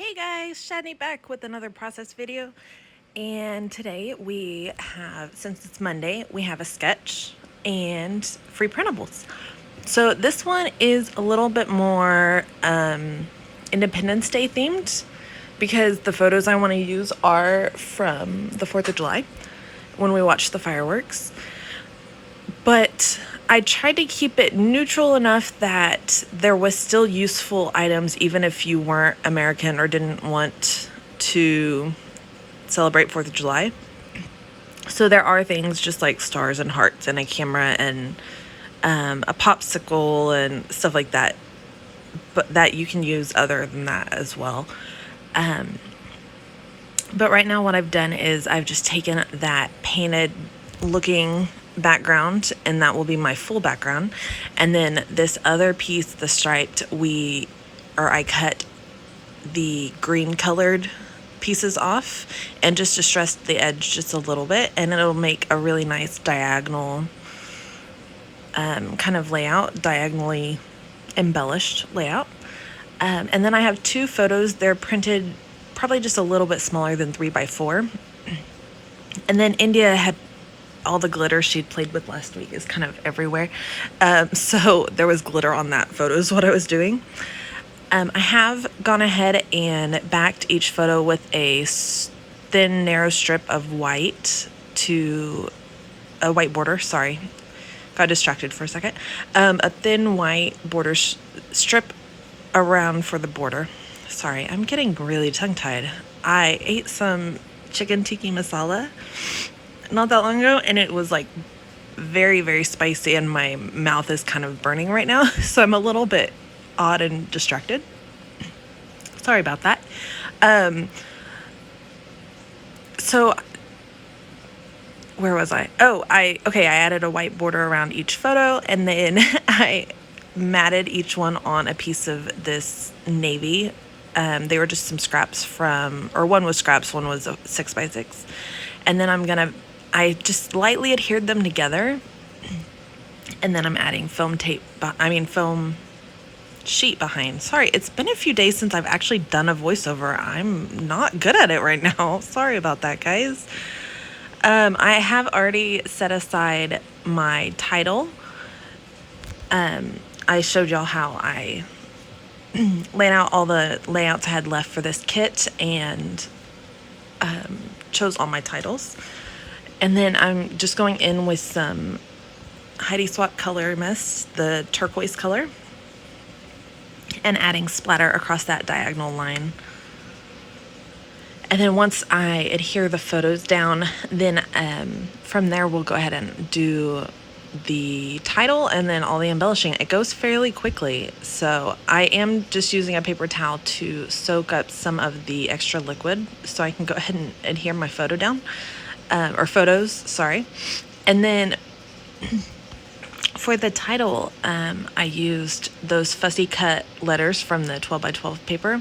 Hey guys, Shadney back with another process video. And today we have, since it's Monday, we have a sketch and free printables. So this one is a little bit more Independence Day themed because the photos I want to use are from the 4th of July when we watched the fireworks. But I tried to keep it neutral enough that there was still useful items even if you weren't American or didn't want to celebrate 4th of July. So there are things just like stars and hearts and a camera and a popsicle and stuff like that, but that you can use other than that as well. But right now what I've done is I've just taken that painted looking background and that will be my full background, and then this other piece, the striped, I cut the green colored pieces off and just distressed the edge just a little bit, and it'll make a really nice diagonal kind of layout, diagonally embellished layout. And then I have two photos. They're printed probably just a little bit smaller than 3x4. And then India had all the glitter she'd played with last week is kind of everywhere. So there was glitter on that photo is what I was doing. I have gone ahead and backed each photo with a thin, narrow strip of white to a white border. Sorry, got distracted for a second. A thin white border strip around for the border. Sorry, I'm getting really tongue-tied. I ate some chicken tikka masala not that long ago, and it was like very, very spicy, and my mouth is kind of burning right now, so I'm a little bit odd and distracted. Sorry about that. So where was I? I added a white border around each photo, and then I matted each one on a piece of this navy. They were just some scraps one was scraps, one was a 6x6. And then I just lightly adhered them together, and then I'm adding foam sheet behind. Sorry, it's been a few days since I've actually done a voiceover. I'm not good at it right now. Sorry about that, guys. I have already set aside my title. I showed y'all how I laid out all the layouts I had left for this kit and chose all my titles. And then I'm just going in with some Heidi Swapp color mist, the turquoise color, and adding splatter across that diagonal line. And then once I adhere the photos down, then from there we'll go ahead and do the title and then all the embellishing. It goes fairly quickly, so I am just using a paper towel to soak up some of the extra liquid so I can go ahead and adhere my photo down. Photos, sorry. And then for the title, I used those fussy cut letters from the 12x12 paper,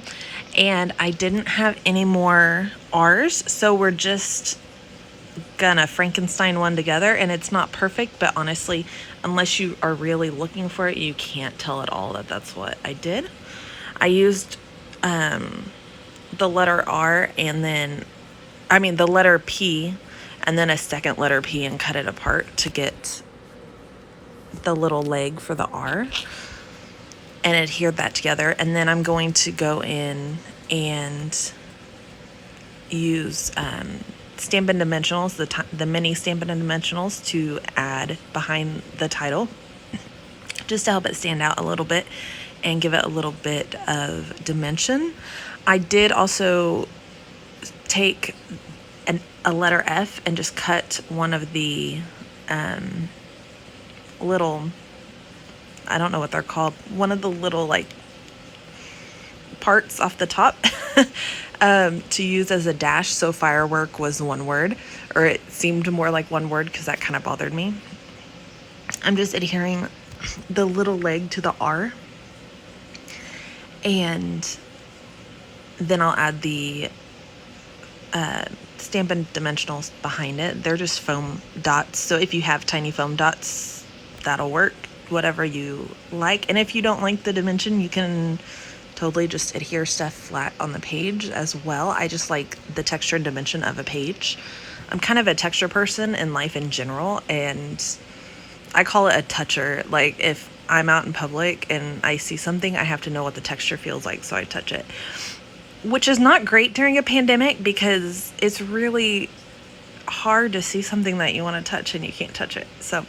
and I didn't have any more R's, so we're just gonna Frankenstein one together, and it's not perfect, but honestly, unless you are really looking for it, you can't tell at all that that's what I did. I used the letter R the letter P, and then a second letter P, and cut it apart to get the little leg for the R and adhere that together. And then I'm going to go in and use Stampin' Dimensionals, the mini Stampin' Dimensionals, to add behind the title just to help it stand out a little bit and give it a little bit of dimension. I did also take a letter F and just cut one of the little, I don't know what they're called, one of the little like parts off the top to use as a dash. So firework was one word, or it seemed more like one word because that kind of bothered me. I'm just adhering the little leg to the R, and then I'll add the Stampin' Dimensionals behind it. They're just foam dots, so if you have tiny foam dots, that'll work, whatever you like. And if you don't like the dimension, you can totally just adhere stuff flat on the page as well. I just like the texture and dimension of a page. I'm kind of a texture person in life in general, and I call it a toucher. Like if I'm out in public and I see something, I have to know what the texture feels like, so I touch it. Which is not great during a pandemic because it's really hard to see something that you want to touch and you can't touch it. So,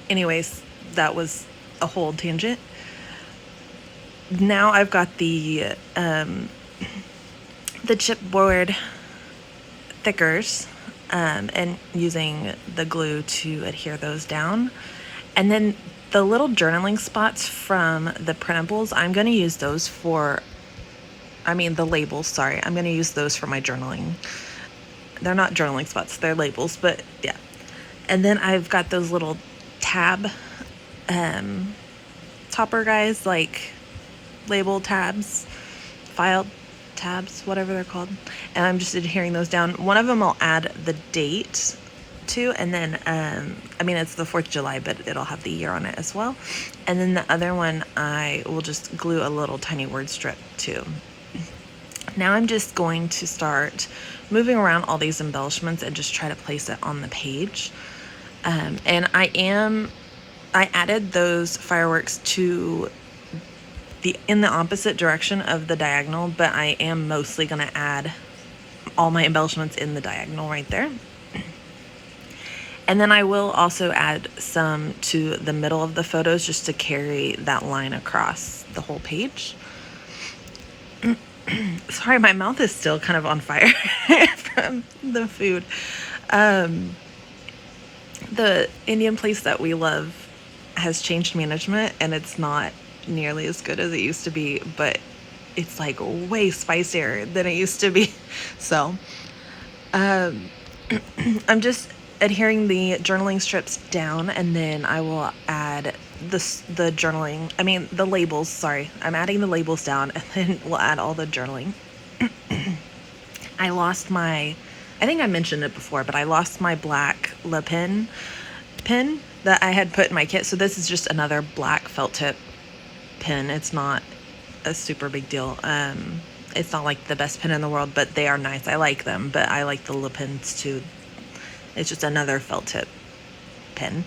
anyways, that was a whole tangent. Now I've got the chipboard thickers, and using the glue to adhere those down. And then the little journaling spots from the Printables, I'm going to use those for, the labels, sorry. I'm going to use those for my journaling. They're not journaling spots, they're labels, but yeah. And then I've got those little tab topper guys, like label tabs, file tabs, whatever they're called. And I'm just adhering those down. One of them I'll add the date to, and then it's the 4th of July, but it'll have the year on it as well. And then the other one I will just glue a little tiny word strip to. Now I'm just going to start moving around all these embellishments and just try to place it on the page. And I added those fireworks to in the opposite direction of the diagonal, but I am mostly going to add all my embellishments in the diagonal right there. And then I will also add some to the middle of the photos just to carry that line across the whole page. Sorry, my mouth is still kind of on fire from the food. The Indian place that we love has changed management, and it's not nearly as good as it used to be, but it's like way spicier than it used to be. So I'm just adhering the journaling strips down, and then I will add the labels, sorry. I'm adding the labels down, and then we'll add all the journaling. I think I mentioned it before, but I lost my black Le Pen pen that I had put in my kit. So this is just another black felt tip pen. It's not a super big deal. It's not like the best pen in the world, but they are nice. I like them, but I like the Le Pens too. It's just another felt tip pen.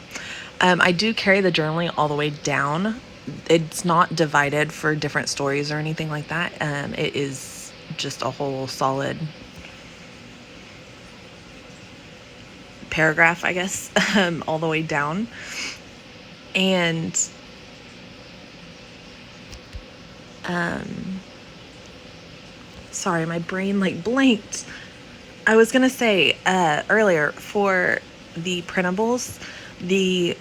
I do carry the journaling all the way down. It's not divided for different stories or anything like that. It is just a whole solid paragraph, I guess, all the way down. And sorry, my brain blanked. I was gonna say earlier, for the Printables, the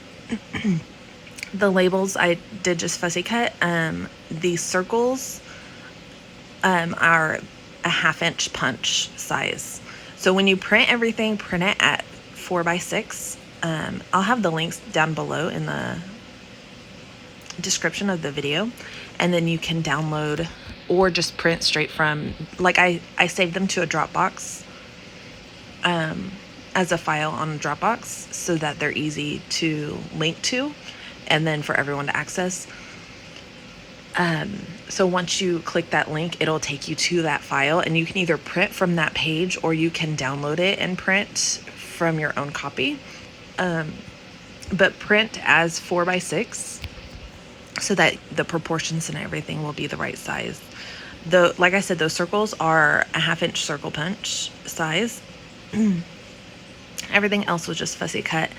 labels I did just fussy cut. The circles are a 1/2 inch punch size. So when you print everything, print it at 4x6. I'll have the links down below in the description of the video, and then you can download or just print straight from, I saved them to a Dropbox as a file on Dropbox so that they're easy to link to and then for everyone to access. So once you click that link, it'll take you to that file, and you can either print from that page or you can download it and print from your own copy. But print as 4x6 so that the proportions and everything will be the right size. Like I said, those circles are a 1/2 inch circle punch size. Everything else was just fussy cut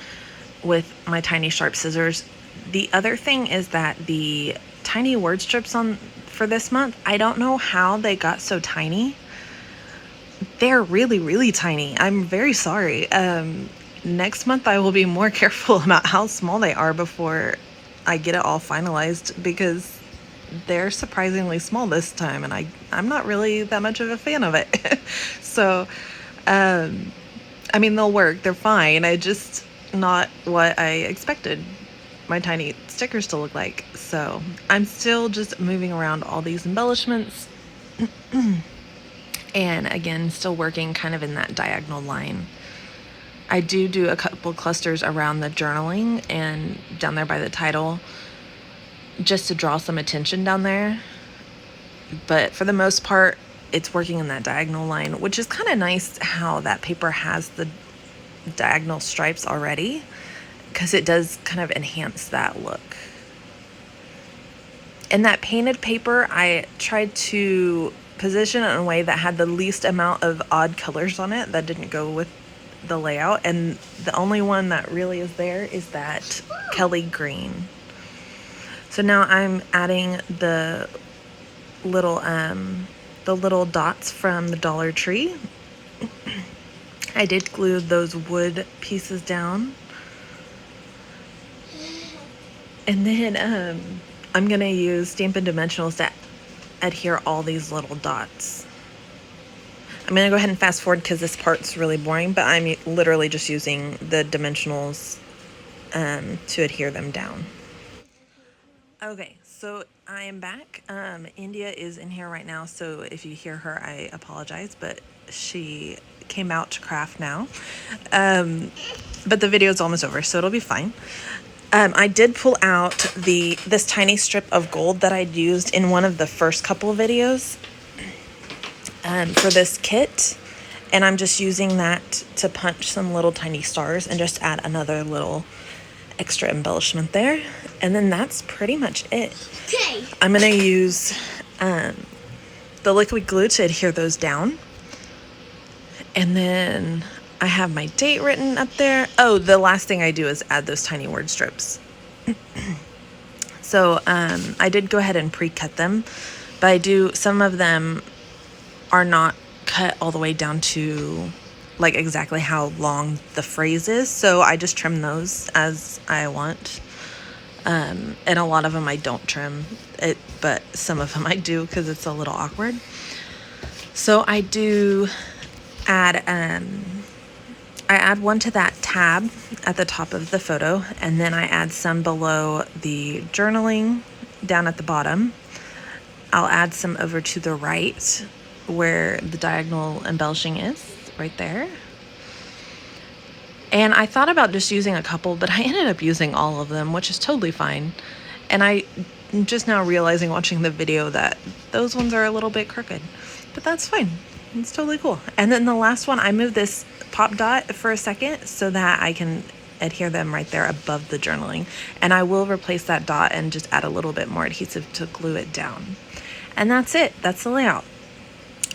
with my tiny sharp scissors. The other thing is that the tiny word strips for this month, I don't know how they got so tiny. They're really, really tiny. I'm very sorry. Next month I will be more careful about how small they are before I get it all finalized, because they're surprisingly small this time, and I'm not really that much of a fan of it. So, they'll work. They're fine. I just not what I expected my tiny stickers to look like. So I'm still just moving around all these embellishments. And again, still working kind of in that diagonal line. I do a couple clusters around the journaling and down there by the title. just to draw some attention down there. But for the most part, it's working in that diagonal line, which is kind of nice how that paper has the diagonal stripes already, because it does kind of enhance that look. In that painted paper, I tried to position it in a way that had the least amount of odd colors on it that didn't go with the layout, and the only one that really is there is that Kelly green. So now I'm adding the little dots from the Dollar Tree. I did glue those wood pieces down, and then I'm gonna use Stampin' Dimensionals to adhere all these little dots. I'm gonna go ahead and fast forward because this part's really boring, but I'm literally just using the dimensionals to adhere them down. Okay, so I am back. India is in here right now, so if you hear her, I apologize, but she came out to craft now. But the video is almost over, so it'll be fine. I did pull out this tiny strip of gold that I'd used in one of the first couple of videos for this kit, and I'm just using that to punch some little tiny stars and just add another little extra embellishment there. And then that's pretty much it. Okay. I'm gonna use the liquid glue to adhere those down, and then I have my date written up there. Oh, the last thing I do is add those tiny word strips. So I did go ahead and pre-cut them, but some of them are not cut all the way down to like exactly how long the phrase is, so I just trim those as I want. And a lot of them I don't trim it, but some of them I do because it's a little awkward. So I do add I add one to that tab at the top of the photo, and then I add some below the journaling down at the bottom. I'll add some over to the right where the diagonal embellishing is, right there. And I thought about just using a couple, but I ended up using all of them, which is totally fine. And I'm just now realizing watching the video that those ones are a little bit crooked, but that's fine. It's totally cool. And then the last one, I moved this pop dot for a second so that I can adhere them right there above the journaling. And I will replace that dot and just add a little bit more adhesive to glue it down. And that's it. That's the layout.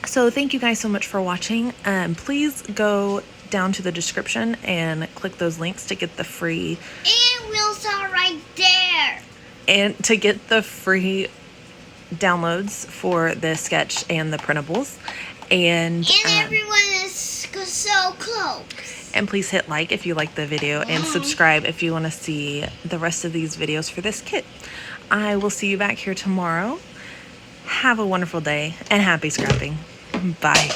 So thank you guys so much for watching. Please go down to the description and click those links to get the free, and wheels are right there, and to get the free downloads for the sketch and the printables. And everyone is so close. And please hit like if you like the video, and subscribe if you want to see the rest of these videos for this kit. I will see you back here tomorrow. Have a wonderful day and happy scrapping. Bye.